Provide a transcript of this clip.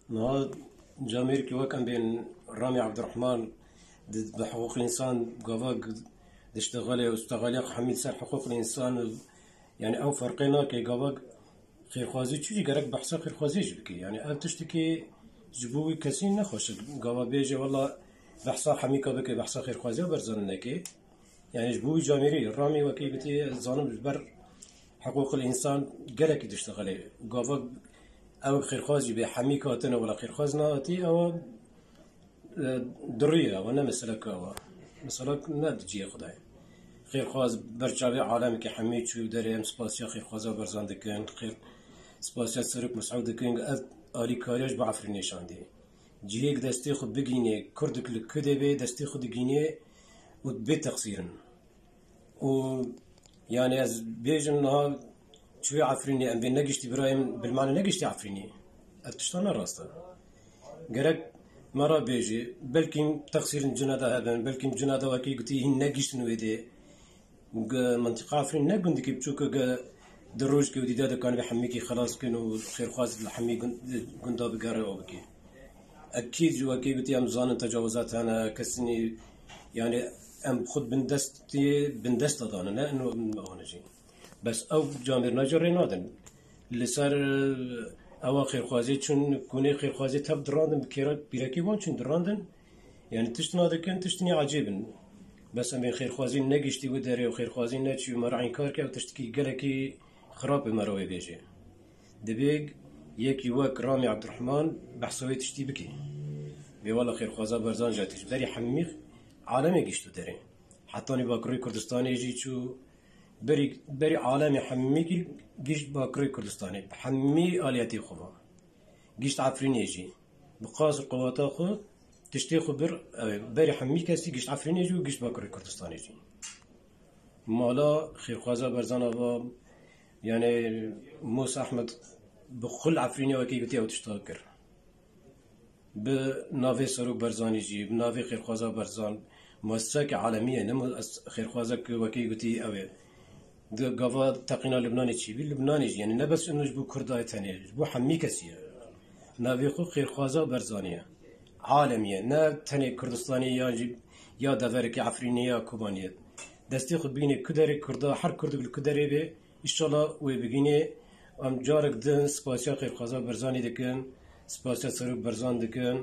نهاد جامير كي وكان بين رامي عبد الرحمن بحقوق الإنسان قافاق دشتغالي واستغالي حميد سر حقوق الإنسان يعني أو فرقنا كي قافاق خير خوازي تشوفي قرق بحثا خير خوازي جبكي يعني أب تشتكي جبوي كسين نخوش قافا بيجي والله بحثا حميكا بكي بحثا خير خوازي وبرزان نكي يعني جبوي جاميري رامي وكي بتي زانم بر حقوق الإنسان قالك دشتغالي قافاق او خيرخوازي بحميكا تنا ولا خيرخوازنا تي او دريه وانا مسلك او مسلك نادجي خداي خيرخواز برجابي عالم كي حميد شو دريم سباسيا خيرخوازا برزاندكن خير سپاسیا سرک مسعود کنگ از آلی کاریش با عفرینی شاندی جیهک دستی خود بگینه کردک لکده به دستی خود گینه و به تقصیرن و يعني از بيجم نها شوي عفريني ام بين نجشتي برايم بالمعنى نجشتي عفريني اتشتانا راستا قرق مرة بيجي بلكن تقصير الجنادة هذا بلكن جنادة وكي قلتي هن نجشتن ويدي منطقة عفرين نقول ديك بتشوك دروج كي ودي دادا كان بحميكي خلاص كانوا خير خاز الحمي قندا بقاري او بكي اكيد جوا كي قلتي ام زان تجاوزات انا كسني يعني ام خود بندست دانا لا انه هون جي بس او جامير ناجر نادن اللي صار او خير خوازي چون كوني خير خوازي تب دراندن بكيرا بيركي وان چون دراندن يعني تشتنا دكن تشتني عجيبن بس ام خير خوازي نگشتي وداري وخير خوازي ناتشي مرعين كار كي تشتكي قالكي خراب مروي بيجي دبيق يكي وك رامي عبد الرحمن بحثوي تشتي بكي بي والله خير خوازا برزان جاتيش بري حميخ عالمي قشتو داري حطاني باكروي كردستاني يجي شو بري عالمي حميكي قشت باكروي كردستاني بحمي آلياتي خوفا قشت عفريني يجي بقاس القواتا خو تشتي خو بري حمي كاسي قشت عفريني يجي وقشت باكروي كردستاني يجي مالا خير خوازا برزان ابا يعني موسى أحمد بخل عفريني وكي قلتي أو تشتاكر بنافي سروق برزاني جي بنافي خير خوازا برزان مؤسسة عالمية نمو خير خوازا وكي قلتي أو قافا تقينا لبناني تشي لبناني جي يعني نبس إنه جبو كرداي تاني جبو حمي كسية نافي خو خير خوازا برزانية عالمية نا تاني كردستاني يا دافركي عفريني يا كوبانية دستي خو بيني كدري كردا حر كرد بالكدري بي إن شاء الله وبيجيني أم جارك دن سپاسیا خیر خوازا برزانی دکن سپاسیا سرک برزان دکن